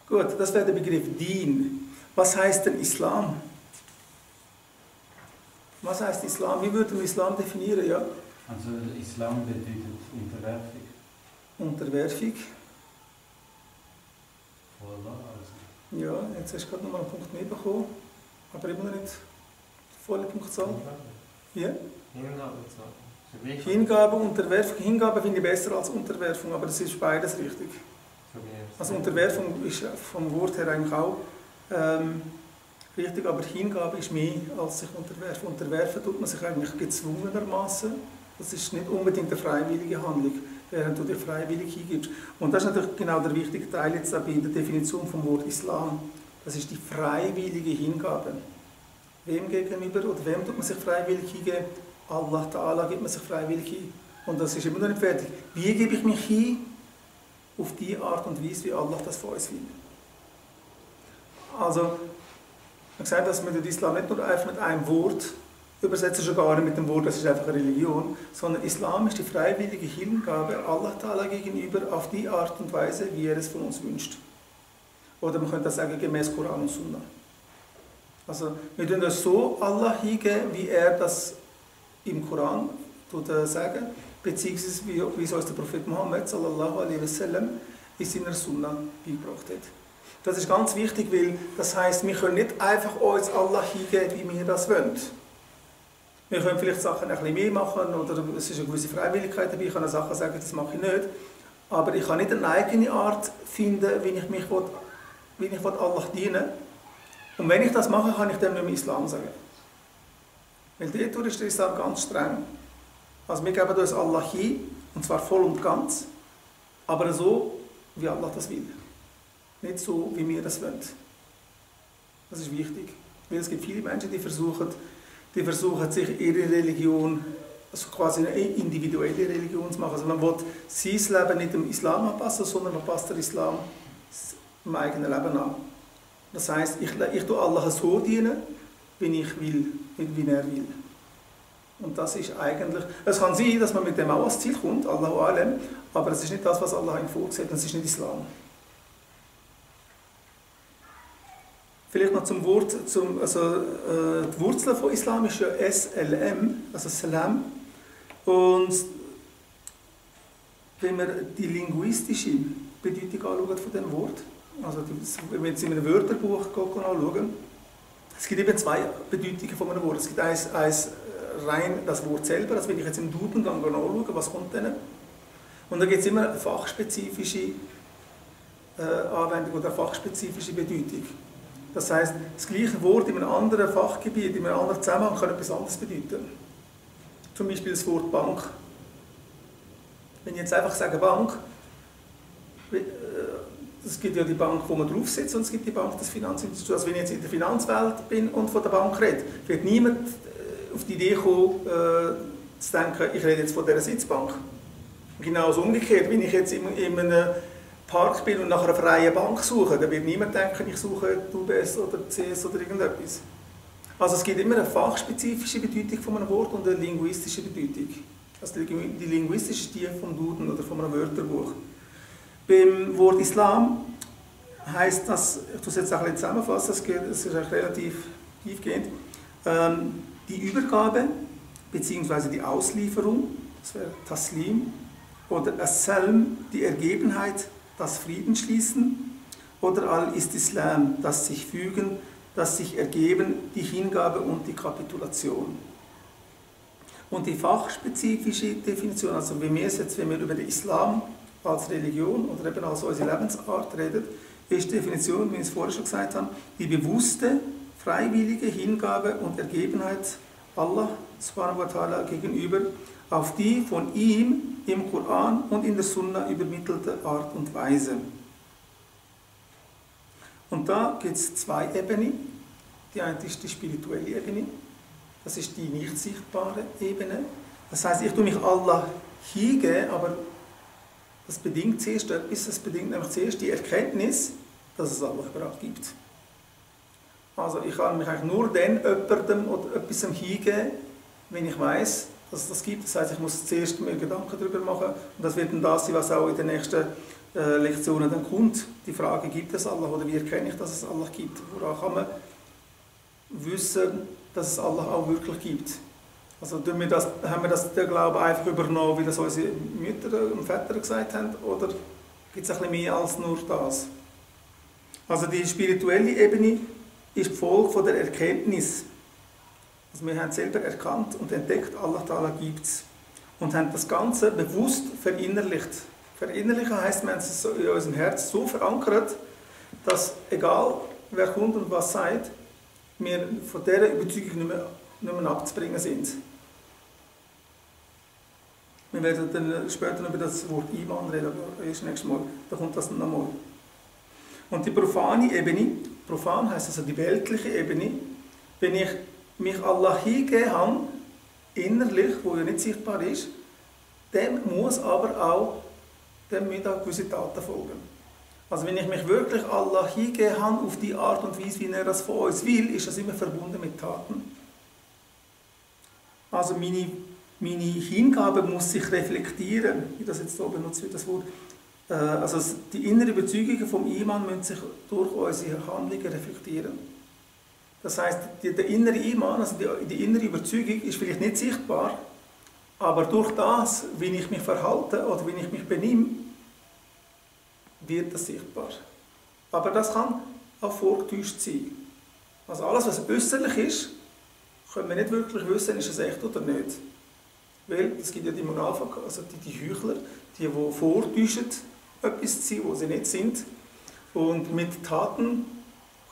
Gut, das wäre der Begriff Dien. Was heißt denn Islam? Was heißt Islam? Wie würden wir Islam definieren? Ja? Also Islam bedeutet Unterwerfung. Unterwerfung. Vor Allah, also. Ja, jetzt hast du gerade nochmal einen Punkt mehr bekommen, aber immer noch nicht volle Punktzahl. Ja? Hingabe, Unterwerfung. Hingabe finde ich besser als Unterwerfung, aber das ist beides richtig. Also Unterwerfung ist vom Wort her eigentlich auch richtig, aber Hingabe ist mehr als sich unterwerfen. Unterwerfen tut man sich eigentlich gezwungenermaßen. Das ist nicht unbedingt eine freiwillige Handlung, während du dir freiwillig hingibst. Und das ist natürlich genau der wichtige Teil jetzt bei der Definition vom Wort Islam. Das ist die freiwillige Hingabe. Wem gegenüber oder wem tut man sich freiwillig hingeben? Allah Ta'ala gibt man sich freiwillig hin. Und das ist immer noch nicht fertig. Wie gebe ich mich hin? Auf die Art und Weise, wie Allah das von uns will. Also, man sagt, dass man den Islam nicht nur einfach mit einem Wort übersetzen, schon gar nicht mit dem Wort, das ist einfach eine Religion, sondern Islam ist die freiwillige Hingabe Allah Ta'ala gegenüber auf die Art und Weise, wie er es von uns wünscht. Oder man könnte das sagen, gemäß Koran und Sunna. Also, wir tun das so Allah hingeben, wie er das im Koran sagt, beziehungsweise wie es uns der Prophet Muhammad sallallahu alaihi wasallam in seiner Sunna beigebracht hat. Das ist ganz wichtig, weil das heisst, wir können nicht einfach uns Allah hingeben, wie wir das wollen. Wir können vielleicht Sachen ein bisschen mehr machen oder es ist eine gewisse Freiwilligkeit dabei, ich kann Sachen sagen, das mache ich nicht. Aber ich kann nicht eine eigene Art finden, wie ich Allah dienen will. Und wenn ich das mache, kann ich dem nicht mehr Islam sagen. Weil dort ist der Islam ganz streng. Also wir geben uns Allah hin, und zwar voll und ganz, aber so, wie Allah das will. Nicht so, wie wir das wollen. Das ist wichtig. Weil es gibt viele Menschen, die versuchen sich ihre Religion, also quasi eine individuelle Religion zu machen. Also man will sein Leben nicht dem Islam anpassen, sondern man passt den Islam im eigenen Leben an. Das heisst, ich tue Allah so dienen, wie ich will, nicht wie er will. Und das ist eigentlich, es kann sein, dass man mit dem auch ans Ziel kommt, Allahu Alem, aber das ist nicht das, was Allah ihm vorgesehen hat, das ist nicht Islam. Vielleicht noch zum Wort, die Wurzel von Islam ist ja SLM, also Salam. Und wenn wir die linguistische Bedeutung anschauen von diesem Wort, also wenn wir jetzt in einem Wörterbuch anschauen, es gibt eben zwei Bedeutungen von einem Wort. Es gibt eins rein das Wort selber, das will ich jetzt im Duden anschauen, was kommt denn? Und da gibt es immer eine fachspezifische Anwendung oder eine fachspezifische Bedeutung. Das heisst, das gleiche Wort in einem anderen Fachgebiet, in einem anderen Zusammenhang kann etwas anderes bedeuten. Zum Beispiel das Wort Bank. Wenn ich jetzt einfach sage Bank, es gibt ja die Bank, wo man draufsitzt, und es gibt die Bank des Finanzinstituts. Also wenn ich jetzt in der Finanzwelt bin und von der Bank rede, wird niemand auf die Idee kommen, zu denken, ich rede jetzt von dieser Sitzbank. Genauso umgekehrt, wenn ich jetzt in einem Park bin und nach einer freien Bank suche, dann wird niemand denken, ich suche UBS oder CS oder irgendetwas. Also es gibt immer eine fachspezifische Bedeutung von einem Wort und eine linguistische Bedeutung. Also die linguistische ist die vom Duden oder von einem Wörterbuch. Beim Wort Islam heisst das, ich tue es jetzt auch ein bisschen zusammenfassen, es ist relativ tiefgehend, die Übergabe bzw. die Auslieferung, das wäre Taslim, oder As-Salm, die Ergebenheit, das Friedensschließen, oder Al-Istislam, das sich fügen, das sich ergeben, die Hingabe und die Kapitulation. Und die fachspezifische Definition, also wie wir es jetzt, wenn wir über den Islam als Religion oder eben als unsere Lebensart reden, ist die Definition, wie ich es vorher schon gesagt habe, die bewusste, freiwillige Hingabe und Ergebenheit Allah subhanahu wa ta'ala gegenüber auf die von ihm im Koran und in der Sunna übermittelte Art und Weise. Und da gibt es zwei Ebenen. Die eine ist die spirituelle Ebene, das ist die nicht sichtbare Ebene. Das heißt, ich tue mich Allah hingeben, aber das bedingt zuerst etwas, das bedingt nämlich zuerst die Erkenntnis, dass es Allah überhaupt gibt. Also ich kann mich eigentlich nur dann jemandem oder etwas hingeben, wenn ich weiß, dass es das gibt. Das heißt, ich muss zuerst mir Gedanken darüber machen und das wird dann das sein, was auch in den nächsten Lektionen dann kommt, die Frage, gibt es Allah oder wie erkenne ich, dass es Allah gibt? Woran kann man wissen, dass es Allah auch wirklich gibt? Also haben wir den Glauben einfach übernommen, wie das unsere Mütter und Väter gesagt haben, oder gibt es ein bisschen mehr als nur das? Also die spirituelle Ebene ist die Folge von der Erkenntnis. Also wir haben selber erkannt und entdeckt, Allah Ta'ala gibt es. Und haben das Ganze bewusst verinnerlicht. Verinnerlichen heisst, wir haben es in unserem Herz so verankert, dass egal wer kommt und was sagt, wir von dieser Überzeugung nicht mehr abzubringen sind. Wir werden dann später über das Wort Iman reden, aber erst nächstes Mal. Da kommt das nochmal. Und die profane Ebene, profan heisst also die weltliche Ebene, wenn ich mich Allah hingegeben habe, innerlich, wo ja nicht sichtbar ist, dem muss aber auch gewisse Taten folgen. Also wenn ich mich wirklich Allah hingegeben habe, auf die Art und Weise, wie er das von uns will, ist das immer verbunden mit Taten. Also meine Hingabe muss sich reflektieren, wie das jetzt hier benutzt wird, das Wort. Also die inneren Überzeugungen vom Iman müssen sich durch unsere Handlungen reflektieren. Das heisst, der innere Iman, also die innere Überzeugung ist vielleicht nicht sichtbar, aber durch das, wie ich mich verhalte oder wie ich mich benehme, wird das sichtbar. Aber das kann auch vorgetäuscht sein. Also alles, was äußerlich ist, können wir nicht wirklich wissen, ist es echt oder nicht. Weil es gibt ja die Monalfak, also die Heuchler, die vortäuschen, etwas zu sein, wo sie nicht sind. Und mit Taten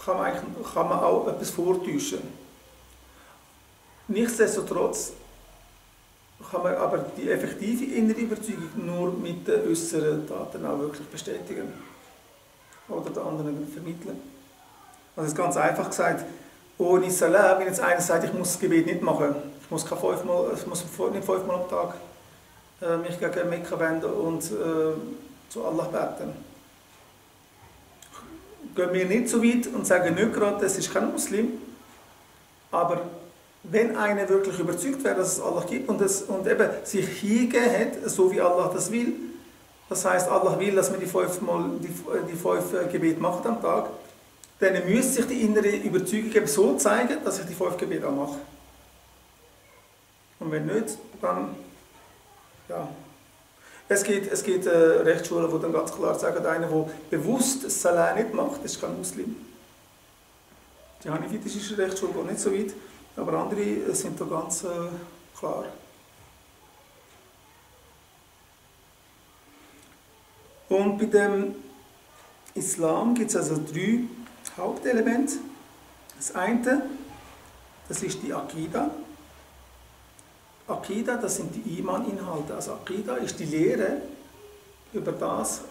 kann man auch etwas vortäuschen. Nichtsdestotrotz kann man aber die effektive innere Überzeugung nur mit den äußeren Taten auch wirklich bestätigen. Oder den anderen vermitteln. Also das ist ganz einfach gesagt, ohne Salah, wenn jetzt einer sagt, ich muss das Gebet nicht machen, ich muss nicht fünfmal am Tag mich gegen Mekka wenden und zu Allah beten. Gehen wir nicht so weit und sagen nicht gerade, das ist kein Muslim, aber wenn einer wirklich überzeugt wäre, dass es Allah gibt und eben sich hingegeben hat, so wie Allah das will, das heißt, Allah will, dass man die fünf Gebete macht am Tag, dann müsste sich die innere Überzeugung eben so zeigen, dass ich die 5 Gebete auch mache. Und wenn nicht, dann ja. Es gibt Rechtsschulen, die dann ganz klar sagen, einer, der bewusst Salah nicht macht, ist kein Muslim. Die hanifitische Rechtsschule geht nicht so weit, aber andere sind da ganz klar. Und bei dem Islam gibt es also 3 Hauptelemente. Das eine, das ist die Aqida. Aqida, das sind die Iman-Inhalte. Also Aqida ist die Lehre über das,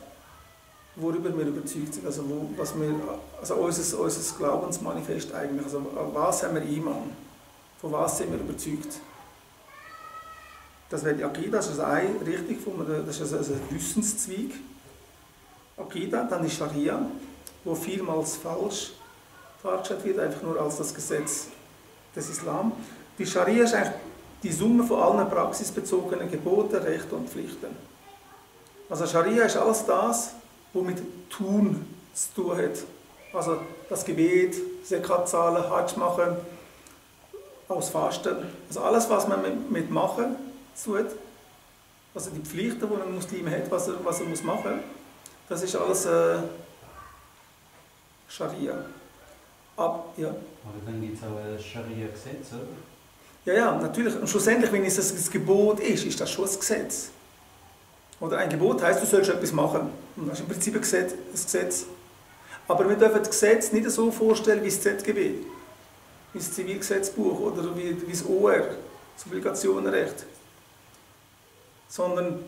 worüber wir überzeugt sind. Also, unser Glaubensmanifest eigentlich. Also an was haben wir Iman? Von was sind wir überzeugt? Das wäre die Aqida, das ist eine Richtung, das ist also ein Wissenszweig. Aqida, dann die Scharia, wo vielmals falsch dargestellt wird, einfach nur als das Gesetz des Islam. Die Scharia ist eigentlich die Summe von allen praxisbezogenen Geboten, Rechten und Pflichten. Also Scharia ist alles das, was mit Tun zu tun hat. Also das Gebet, Zakat zahlen, Hajj machen, aus Fasten. Also alles, was man mit Machen tut, also die Pflichten, die ein Muslim hat, was er muss machen, das ist alles Scharia. Ja. Aber dann gibt es auch ein Scharia-Gesetz, oder? Ja, natürlich. Und schlussendlich, wenn es ein Gebot ist das schon ein Gesetz. Oder ein Gebot heisst, du sollst etwas machen. Und das ist im Prinzip ein Gesetz. Aber wir dürfen das Gesetz nicht so vorstellen wie das ZGB, wie das Zivilgesetzbuch oder wie das OR, das Obligationenrecht. Sondern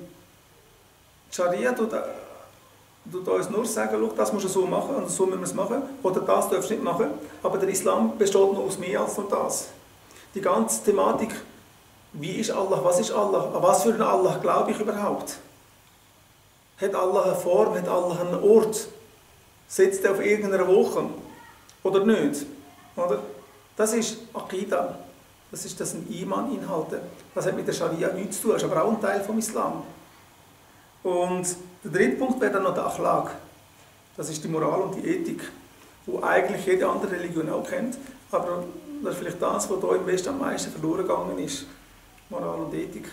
die Scharia tut uns nur sagen, das musst du so machen und so müssen wir es machen. Oder das darfst du nicht machen. Aber der Islam besteht noch aus mehr als nur das. Die ganze Thematik, wie ist Allah, was ist Allah, an was für einen Allah glaube ich überhaupt? Hat Allah eine Form, hat Allah einen Ort? Sitzt er auf irgendeiner Woche? Oder nicht? Oder? Das ist Aqida. Das sind Iman-Inhalte. Das hat mit der Scharia nichts zu tun, das ist aber auch ein Teil vom Islam. Und Der dritte Punkt wäre dann noch der Achlaq. Das ist die Moral und die Ethik, wo eigentlich jede andere Religion auch kennt, aber das ist vielleicht das, was hier im Westen am meisten verloren gegangen ist. Moral und Ethik.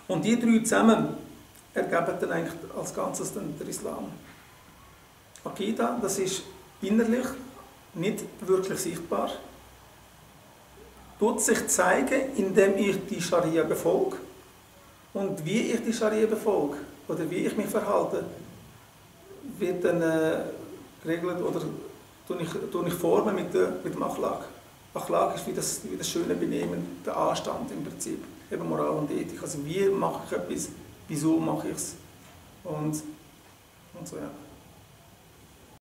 Und die drei zusammen ergeben dann eigentlich als Ganzes dann der Islam. Akida, das ist innerlich nicht wirklich sichtbar. Tut sich zeigen, indem ich die Scharia befolge. Und wie ich die Scharia befolge oder wie ich mich verhalte, wird dann geregelt oder tue ich formen mit dem Achlaq. Achlaq ist wie das schöne Benehmen, der Anstand im Prinzip, eben Moral und Ethik. Also wie mache ich etwas, wieso mache ich es und so, ja.